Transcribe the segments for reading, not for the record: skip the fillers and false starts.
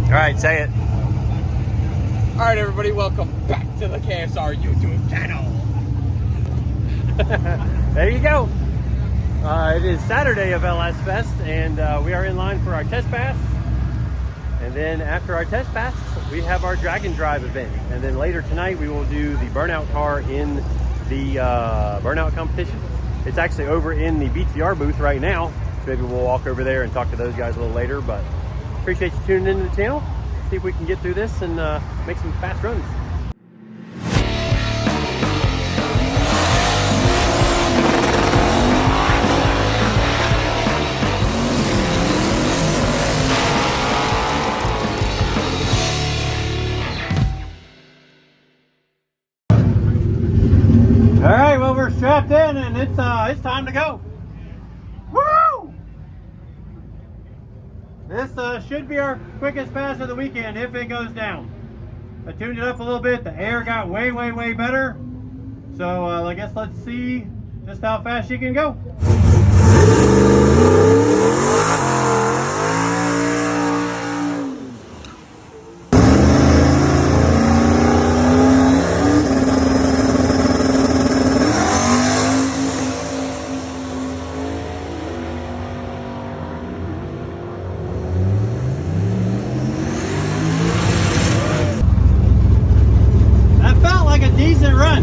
All right, say it. All right, everybody, welcome back to the KSR YouTube channel. There you go. It is Saturday of LS Fest, and we are in line for our test pass. And then after our test pass, we have our drag and drive event. And then later tonight, we will do the burnout car in the burnout competition. It's actually over in the BTR booth right now. So maybe we'll walk over there and talk to those guys a little later. But appreciate you tuning into the channel. See if we can get through this and make some fast runs. All right, well, we're strapped in and it's time to go. Woo! This should be our quickest pass of the weekend if it goes down. I tuned it up a little bit. The air got way better. So I guess let's see just how fast she can go. Decent run.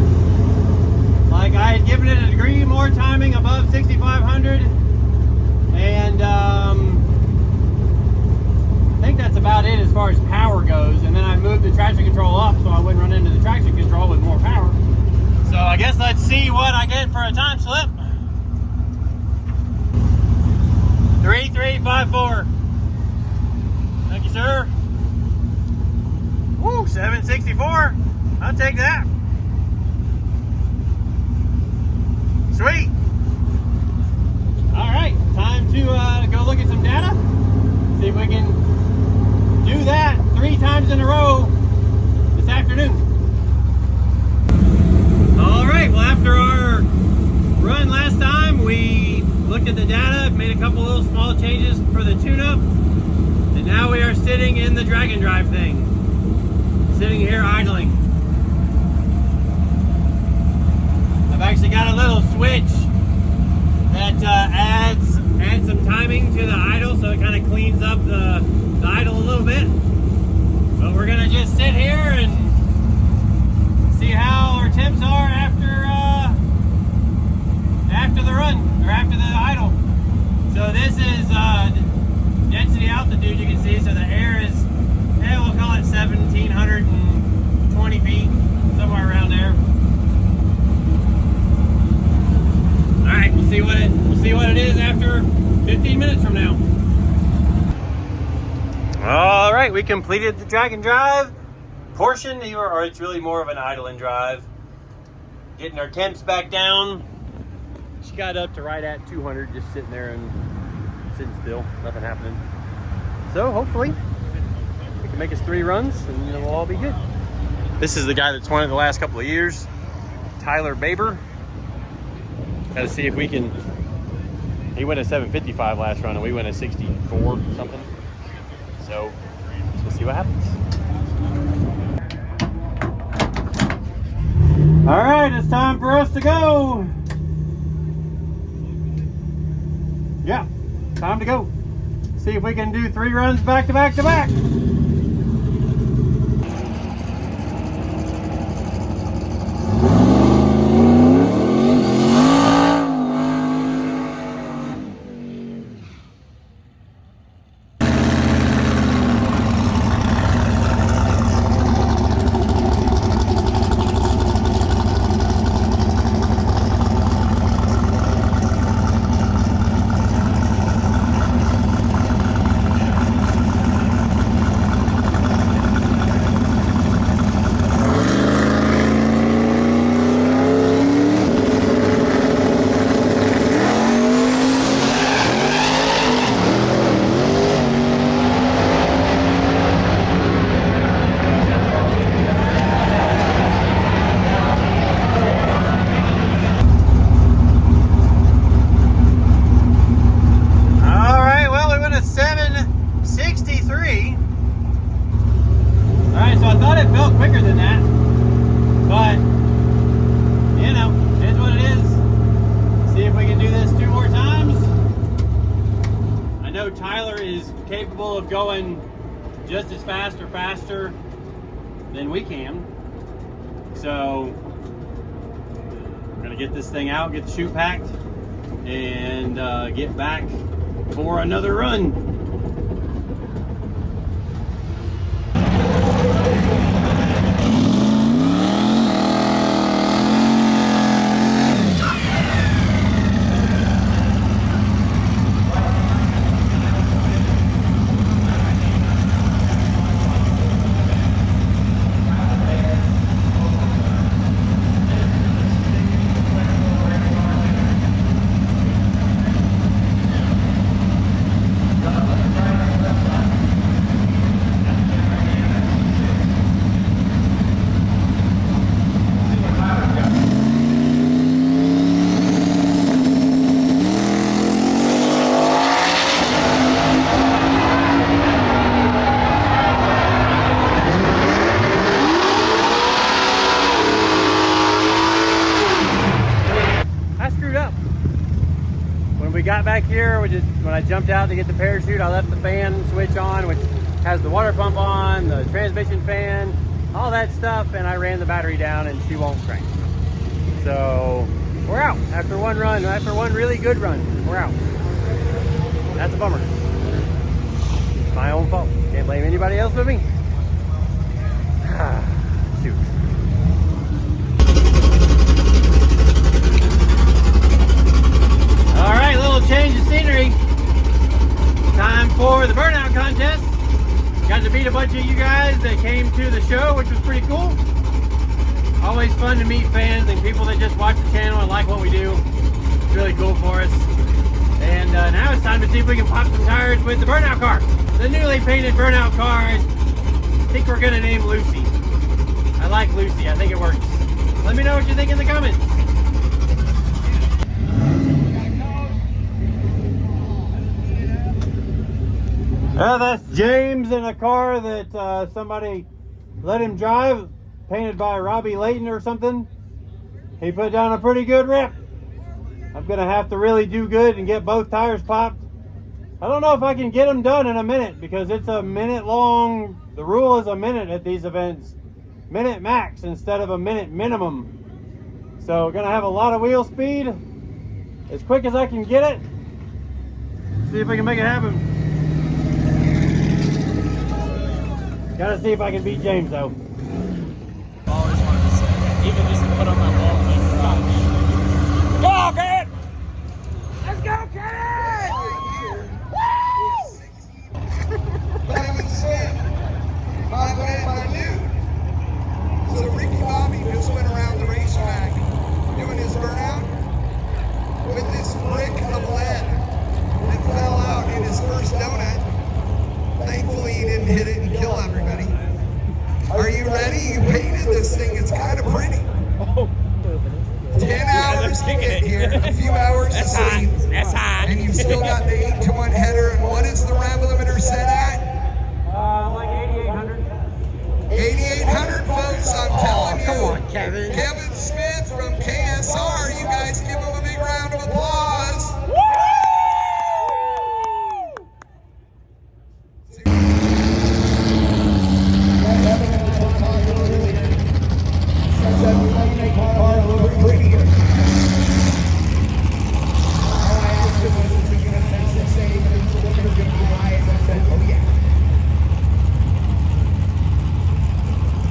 Like I had given it a degree more timing above 6,500, and I think that's about it as far as power goes. And then I moved the traction control up so I wouldn't run into the traction control with more power. So I guess let's see what I get for a time slip. 3354. Thank you, sir. Woo, 764. I'll take that. Sweet. All right, time to go look at some data. See if we can do that 3 times in a row this afternoon. All right, well, after our run last time, we looked at the data, made a couple little small changes for the tune-up, and now we are sitting in the drag and drive thing. Sitting here idling. I've actually got a little switch that adds some timing to the idle, so it kind of cleans up the idle a little bit. But we're gonna just sit here and see how our temps are after the run or after the idle. So this is density altitude, you can see. So the air is, we'll call it 1,720 feet, somewhere around there. All right, we'll see what it is after 15 minutes from now. All right, we completed the drag and drive portion, or it's really more of an idle and drive. Getting our temps back down. She got up to right at 200, just sitting there and sitting still, nothing happening. So hopefully we can make us 3 runs and we'll all be good. This is the guy that's won it the last couple of years, Tyler Baber. Got to see if we can. He went at 755 last run, and we went at 64 something. So we'll see what happens. All right, it's time for us to go. Yeah, time to go. See if we can do 3 runs back to back to back. thought it felt quicker than that, but you know, it's what it is. See if we can do this 2 more times. I know Tyler is capable of going just as fast or faster than we can. So we're gonna get this thing out, get the chute packed, and get back for another run. Got back here, when I jumped out to get the parachute, I left the fan switch on, which has the water pump on, the transmission fan, all that stuff, and I ran the battery down and she won't crank. So we're out after one run, after one really good run. We're out. That's a bummer. It's my own fault. Can't blame anybody else but me. Shoot. All right, little change of scenery. Time for the burnout contest. Got to meet a bunch of you guys that came to the show, which was pretty cool. Always fun to meet fans and people that just watch the channel and like what we do. It's really cool for us. And now it's time to see if we can pop some tires with the burnout car. The newly painted burnout car. I think we're gonna name Lucy. I like Lucy, I think it works. Let me know what you think in the comments. That's James in a car that somebody let him drive, painted by Robbie Layton or something. He put down a pretty good rip. I'm gonna have to really do good and get both tires popped. I don't know if I can get them done in a minute because it's a minute long. The rule is a minute at these events. Minute max instead of a minute minimum. So we're gonna have a lot of wheel speed as quick as I can get it. See if I can make it happen. Gotta see if I can beat James though. Always wanted to say, even just to put on my wall, like, go, kid! Let's go, kid! Woo! But it was Sam, my man, my dude. So Ricky Bobby just went around the racetrack doing his burnout with this brick of lead that fell out in his first donut. Thankfully, he didn't hit it and kill everybody. Are you ready? You painted this thing. It's kind of pretty. 10 hours to get here, a few hours to sleep, and you've still got the 8-to-1 header. And what is the rev limiter set at? Like 8,800. 8,800 volts, I'm telling you. Come on, Kevin. Kevin Smith from KSR. You guys give him a big round of applause.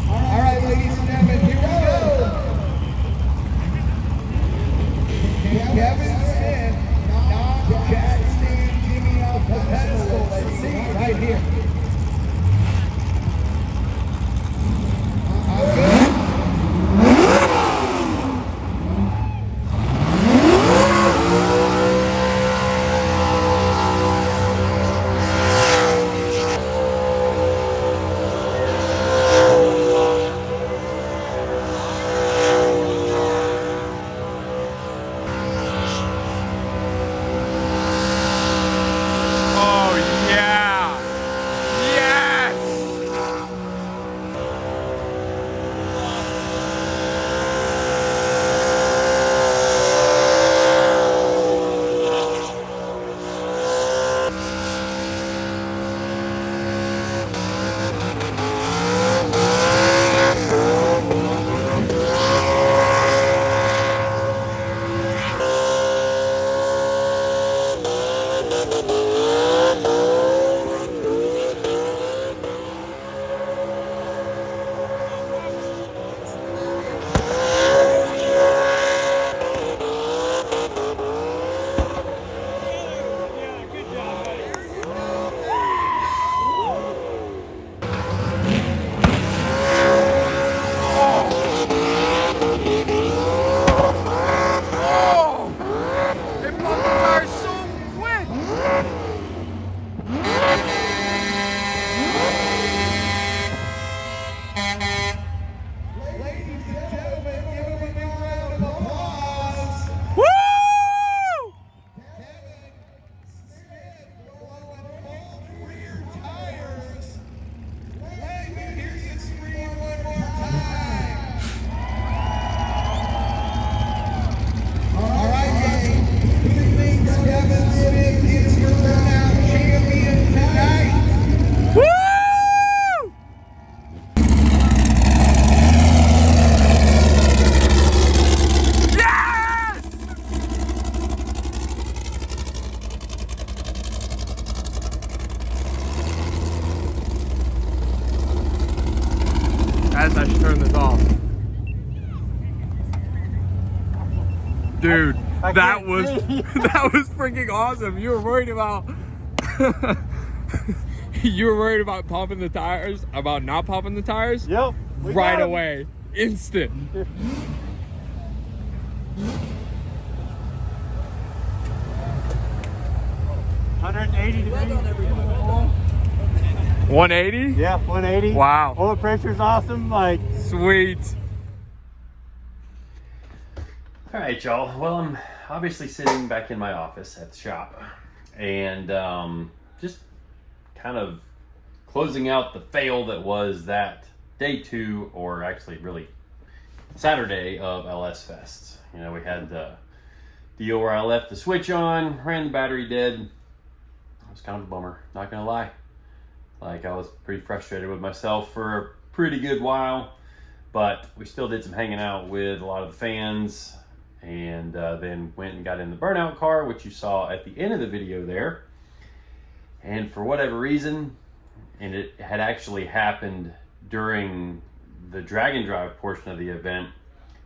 All right, ladies and gentlemen, here we go. guess I should turn this off. Dude, that was that was freaking awesome. You were worried about you were worried about pumping the tires, about not pumping the tires? Yep. Right away. Instant. 180 degrees. 180? Yeah, 180. Wow. Oil pressure's awesome. Like, sweet. all right, y'all. Well, I'm obviously sitting back in my office at the shop and just kind of closing out the fail that was that day 2, or actually really Saturday of LS Fest. You know, we had the deal where I left the switch on, ran the battery dead. It was kind of a bummer, not gonna lie. Like, I was pretty frustrated with myself for a pretty good while, but we still did some hanging out with a lot of the fans, and then went and got in the burnout car, which you saw at the end of the video there. And for whatever reason, and it had actually happened during the drag and drive portion of the event,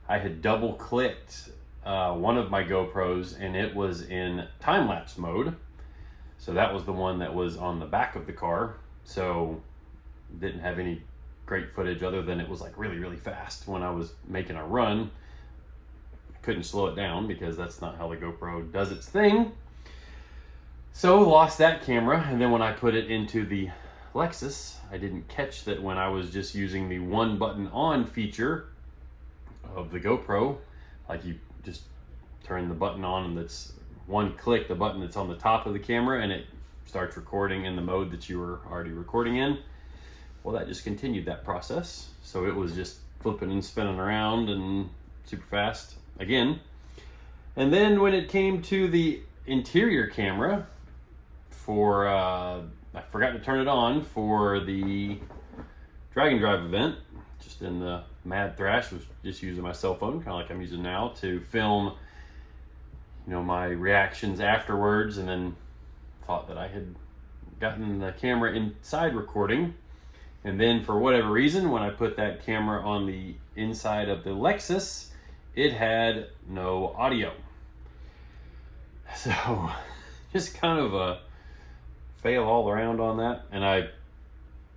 I had double clicked one of my GoPros and it was in time-lapse mode. So that was the one that was on the back of the car. So didn't have any great footage other than it was like really, really fast when I was making a run. Couldn't slow it down because that's not how the GoPro does its thing. So lost that camera, and then when I put it into the Lexus, I didn't catch that when I was just using the one button on feature of the GoPro, like you just turn the button on and that's one click, the button that's on the top of the camera, and it starts recording in the mode that you were already recording in. Well, that just continued that process. So it was just flipping and spinning around and super fast again. And then when it came to the interior camera for, I forgot to turn it on for the drag and drive event, just in the mad thrash, was just using my cell phone, kind of like I'm using now, to film, you know, my reactions afterwards, and then thought that I had gotten the camera inside recording. And then for whatever reason, when I put that camera on the inside of the Lexus, it had no audio. So just kind of a fail all around on that. And I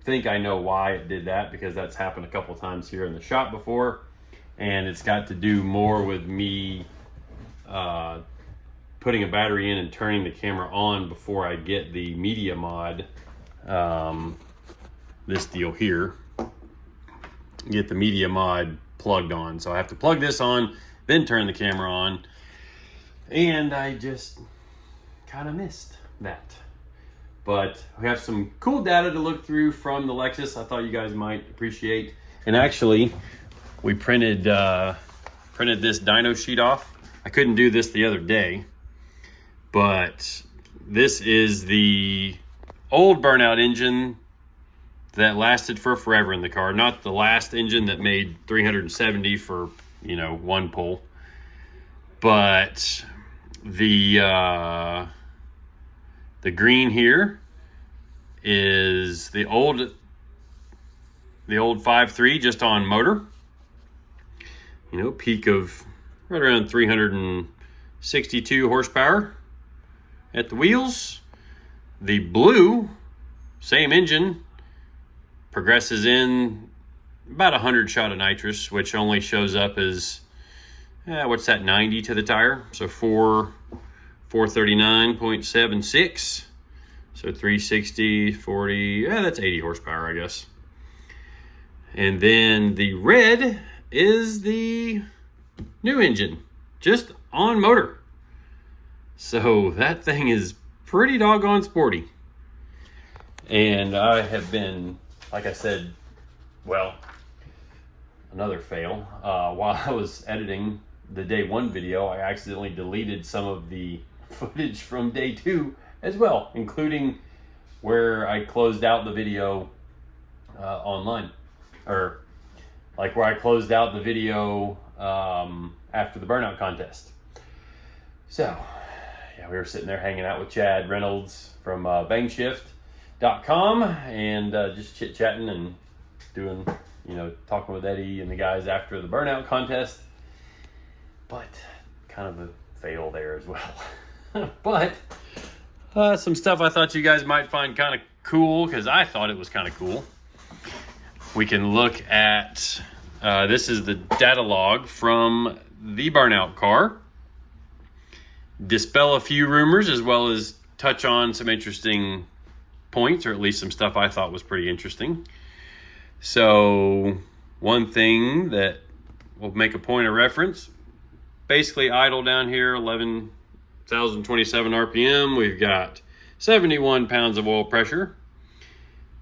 think I know why it did that, because that's happened a couple times here in the shop before. And it's got to do more with me putting a battery in and turning the camera on before I get the media mod, this deal here, get the media mod plugged on. So I have to plug this on, then turn the camera on. And I just kind of missed that. But we have some cool data to look through from the Lexus I thought you guys might appreciate. And actually, we printed this dyno sheet off. I couldn't do this the other day, but this is the old burnout engine that lasted for forever in the car. Not the last engine that made 370 for, you know, one pull, but the green here is the old 5.3 just on motor. You know, peak of right around 362 horsepower at the wheels. The blue, same engine, progresses in about 100 shot of nitrous, which only shows up as, what's that, 90 to the tire? So 439.76. So 360, 40, that's 80 horsepower, I guess. And then the red is the new engine, just on motor. So that thing is pretty doggone sporty. And I have been, like I said, well, another fail. While I was editing the day 1 video, I accidentally deleted some of the footage from day 2 as well, including where I closed out the video online, or like where I closed out the video after the burnout contest. So yeah, we were sitting there hanging out with Chad Reynolds from bangshift.com and just chit-chatting and doing, you know, talking with Eddie and the guys after the burnout contest, but kind of a fail there as well. But some stuff I thought you guys might find kind of cool, because I thought it was kind of cool. We can look at, this is the data log from the burnout car. Dispel a few rumors, as well as touch on some interesting points, or at least some stuff I thought was pretty interesting. So one thing that will make a point of reference, basically idle down here, 11,027 RPM. We've got 71 pounds of oil pressure,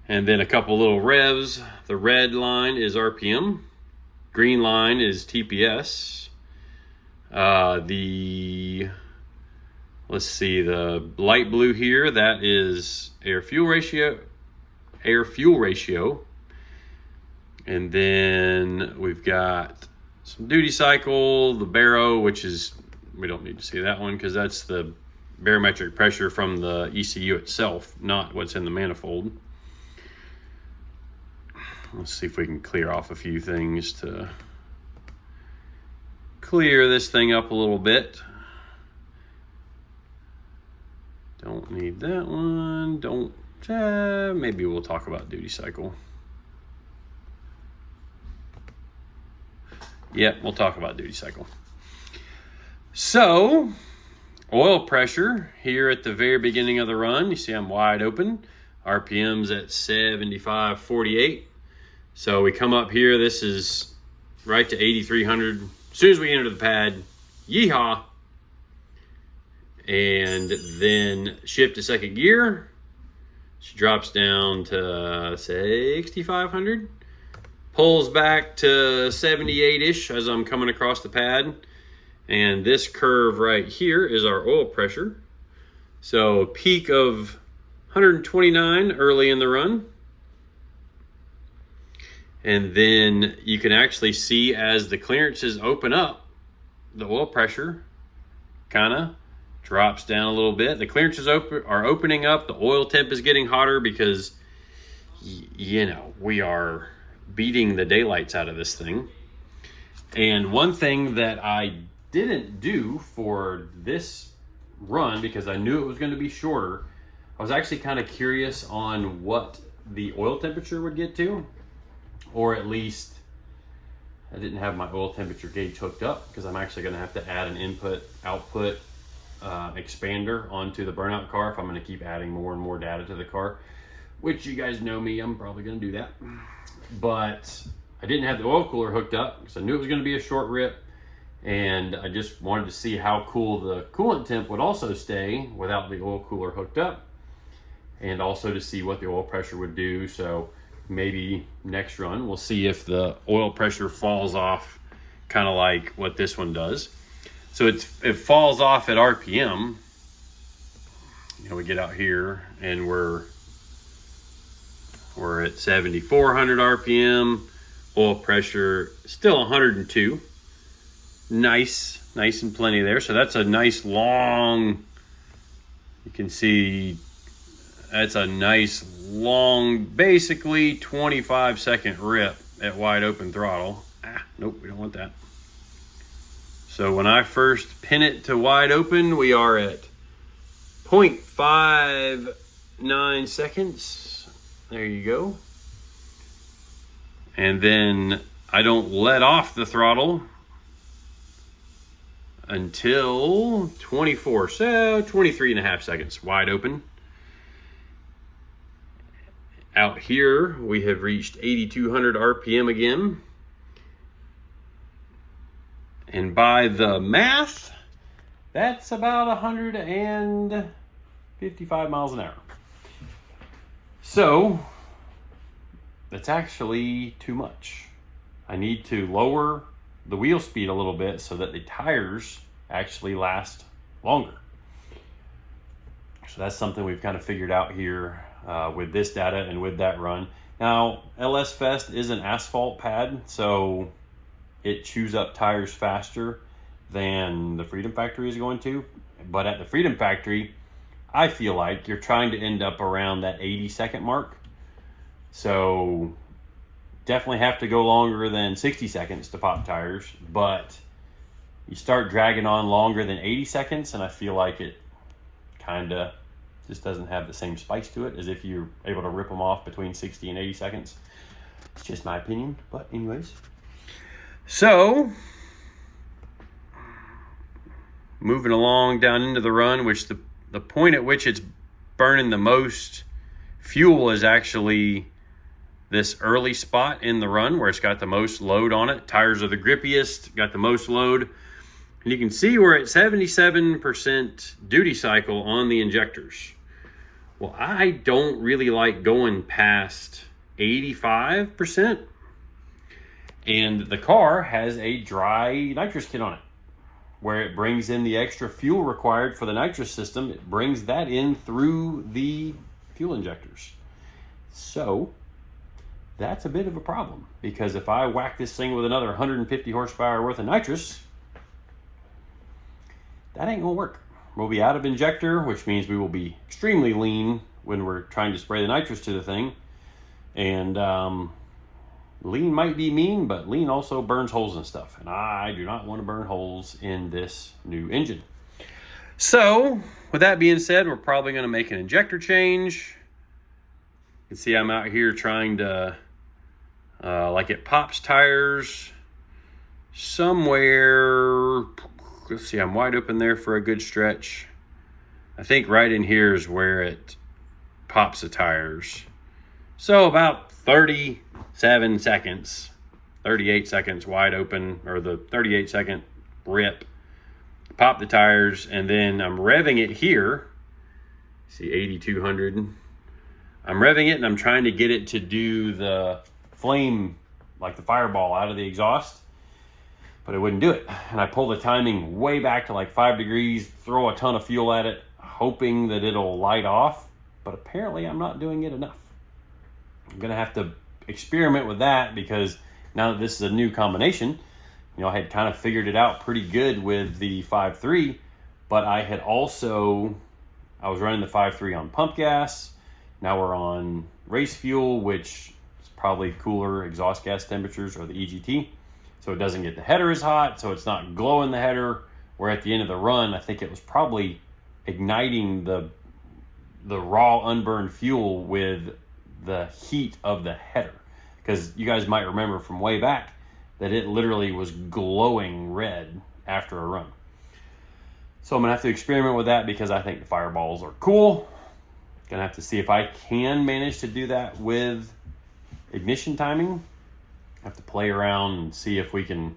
and then a couple little revs. The red line is RPM, green line is TPS. Let's see, the light blue here, that is air fuel ratio. And then we've got some duty cycle, the baro, which is, we don't need to see that one because that's the barometric pressure from the ECU itself, not what's in the manifold. Let's see if we can clear off a few things to clear this thing up a little bit. Don't need that one. Don't, maybe we'll talk about duty cycle. Yep, we'll talk about duty cycle. So, oil pressure here at the very beginning of the run. You see I'm wide open. RPM's at 75.48. So we come up here, this is right to 8,300. As soon as we enter the pad, yeehaw. And then shift to second gear. She drops down to 6,500. Pulls back to 78-ish as I'm coming across the pad. And this curve right here is our oil pressure. So peak of 129 early in the run. And then you can actually see as the clearances open up, the oil pressure kind of drops down a little bit. The clearances are opening up. The oil temp is getting hotter because, you know, we are beating the daylights out of this thing. And one thing that I didn't do for this run, because I knew it was going to be shorter, I was actually kind of curious on what the oil temperature would get to, or at least I didn't have my oil temperature gauge hooked up because I'm actually going to have to add an input-output expander onto the burnout car if I'm going to keep adding more and more data to the car, which you guys know me, I'm probably going to do that. But I didn't have the oil cooler hooked up because I knew it was going to be a short rip, and I just wanted to see how cool the coolant temp would also stay without the oil cooler hooked up, and also to see what the oil pressure would do. So maybe next run we'll see if the oil pressure falls off, kind of like what this one does. So it falls off at RPM. You know, we get out here and we're at 7,400 RPM. Oil pressure still 102. Nice and plenty there. So that's a nice long, you can see that's a nice long, basically 25-second rip at wide open throttle. Nope, we don't want that. So when I first pin it to wide open, we are at 0.59 seconds. There you go. And then I don't let off the throttle until 23 and a half seconds, wide open. Out here, we have reached 8,200 RPM again. And by the math, that's about 155 miles an hour. So, that's actually too much. I need to lower the wheel speed a little bit so that the tires actually last longer. So that's something we've kind of figured out here with this data and with that run. Now, LS Fest is an asphalt pad, so it chews up tires faster than the Freedom Factory is going to. But at the Freedom Factory, I feel like you're trying to end up around that 80-second mark. So definitely have to go longer than 60 seconds to pop tires, but you start dragging on longer than 80 seconds, and I feel like it kind of just doesn't have the same spice to it as if you're able to rip them off between 60 and 80 seconds. It's just my opinion, but anyways. So, moving along down into the run, which the point at which it's burning the most fuel is actually this early spot in the run where it's got the most load on it. Tires are the grippiest, got the most load. And you can see we're at 77% duty cycle on the injectors. Well, I don't really like going past 85%. And the car has a dry nitrous kit on it, where it brings in the extra fuel required for the nitrous system. It brings that in through the fuel injectors. So that's a bit of a problem, because if I whack this thing with another 150 horsepower worth of nitrous, that ain't gonna work. We'll be out of injector, which means we will be extremely lean when we're trying to spray the nitrous to the thing. And lean might be mean, but lean also burns holes and stuff. And I do not want to burn holes in this new engine. So with that being said, we're probably going to make an injector change. You can see I'm out here trying to, like it pops tires somewhere. Let's see, I'm wide open there for a good stretch. I think right in here is where it pops the tires. So about 37 seconds, 38 seconds wide open, or the 38 second rip, pop the tires, and then I'm revving it here. See, 8,200. I'm revving it and I'm trying to get it to do the flame, like the fireball out of the exhaust, but it wouldn't do it. And I pull the timing way back to like 5 degrees, throw a ton of fuel at it, hoping that it'll light off, but apparently I'm not doing it enough. I'm gonna have to experiment with that, because now that this is a new combination, you know, I had kind of figured it out pretty good with the 5.3, but I was running the 5.3 on pump gas. Now we're on race fuel, which is probably cooler exhaust gas temperatures, or the EGT. So it doesn't get the header as hot, so it's not glowing the header, where at the end of the run, I think it was probably igniting the raw unburned fuel with the heat of the header. Because you guys might remember from way back that it literally was glowing red after a run. So I'm gonna have to experiment with that, because I think the fireballs are cool. Gonna have to see if I can manage to do that with ignition timing. Have to play around and see if we can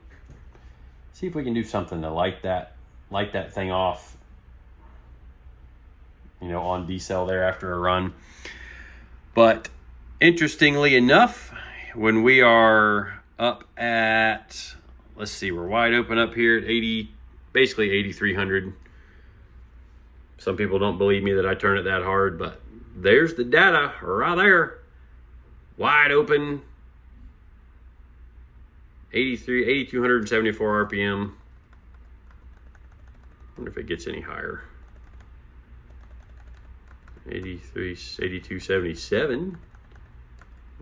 do something to light that thing off, you know, on decel there after a run. But interestingly enough, when we are up at, let's see, we're wide open up here at 80, basically 8,300. Some people don't believe me that I turn it that hard, but there's the data right there. Wide open, 8,274 RPM. Wonder if it gets any higher. 8277,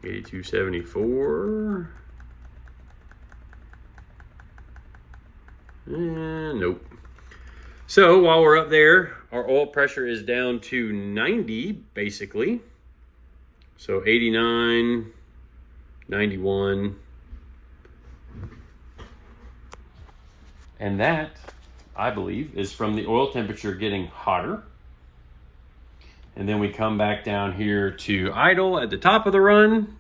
8274. Nope. So while we're up there, our oil pressure is down to 90 basically. So 89, 91. And that, I believe, is from the oil temperature getting hotter. And then we come back down here to idle at the top of the run.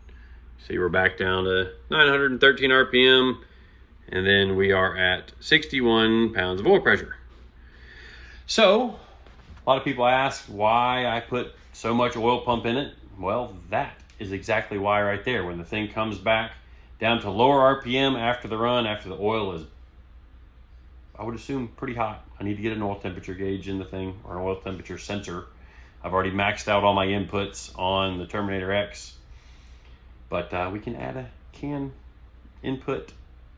See, we're back down to 913 RPM. And then we are at 61 pounds of oil pressure. So, a lot of people ask why I put so much oil pump in it. Well, that is exactly why right there. When the thing comes back down to lower RPM after the run, after the oil is, I would assume, pretty hot, I need to get an oil temperature gauge in the thing, or an oil temperature sensor. I've already maxed out all my inputs on the Terminator X, but we can add a CAN input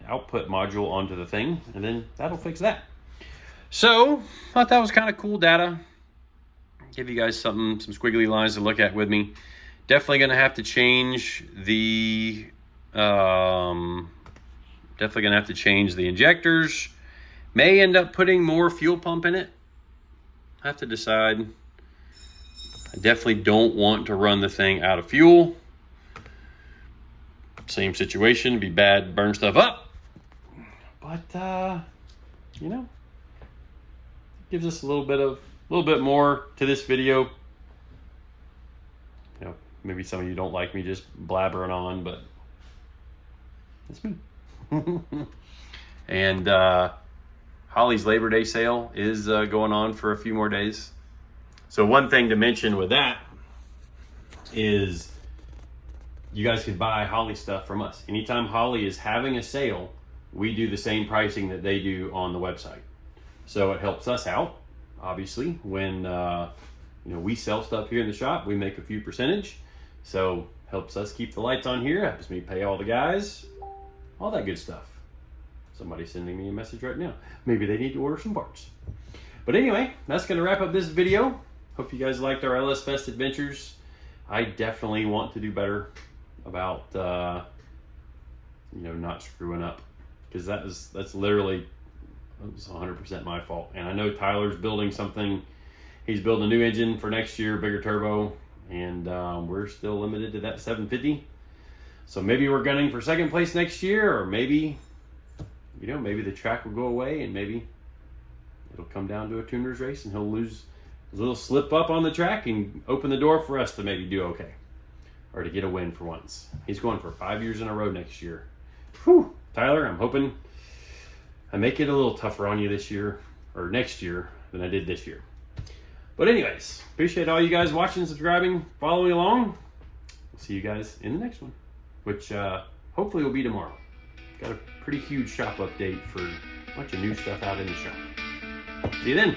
output module onto the thing, and then that'll fix that. So, thought that was kind of cool data. Give you guys some squiggly lines to look at with me. Definitely going to have to change the Definitely gonna have to change the injectors. May end up putting more fuel pump in it. I have to decide. I definitely don't want to run the thing out of fuel. Same situation, be bad, burn stuff up. But you know, gives us a little bit more to this video. You know, maybe some of you don't like me just blabbering on, but it's me. And Holly's Labor Day sale is going on for a few more days. So one thing to mention with that is you guys can buy Holly stuff from us. Anytime Holly is having a sale, we do the same pricing that they do on the website. So it helps us out, obviously, when you know, we sell stuff here in the shop, we make a few percentage. So helps us keep the lights on here, helps me pay all the guys, all that good stuff. Somebody's sending me a message right now. Maybe they need to order some parts. But anyway, that's going to wrap up this video. Hope you guys liked our LS Fest adventures. I definitely want to do better about you know, not screwing up, because that's literally, it was 100% my fault. And I know Tyler's building something. He's building a new engine for next year, bigger turbo, and we're still limited to that 750. So maybe we're gunning for second place next year, or maybe, you know, maybe the track will go away and maybe it'll come down to a tuner's race and he'll lose a little slip up on the track and open the door for us to maybe do okay, or to get a win for once. He's going for 5 years in a row next year. Whew, Tyler, I'm hoping I make it a little tougher on you this year or next year than I did this year. But anyways, appreciate all you guys watching, subscribing, following along. We'll see you guys in the next one, which hopefully will be tomorrow. Got a pretty huge shop update for a bunch of new stuff out in the shop. See you then.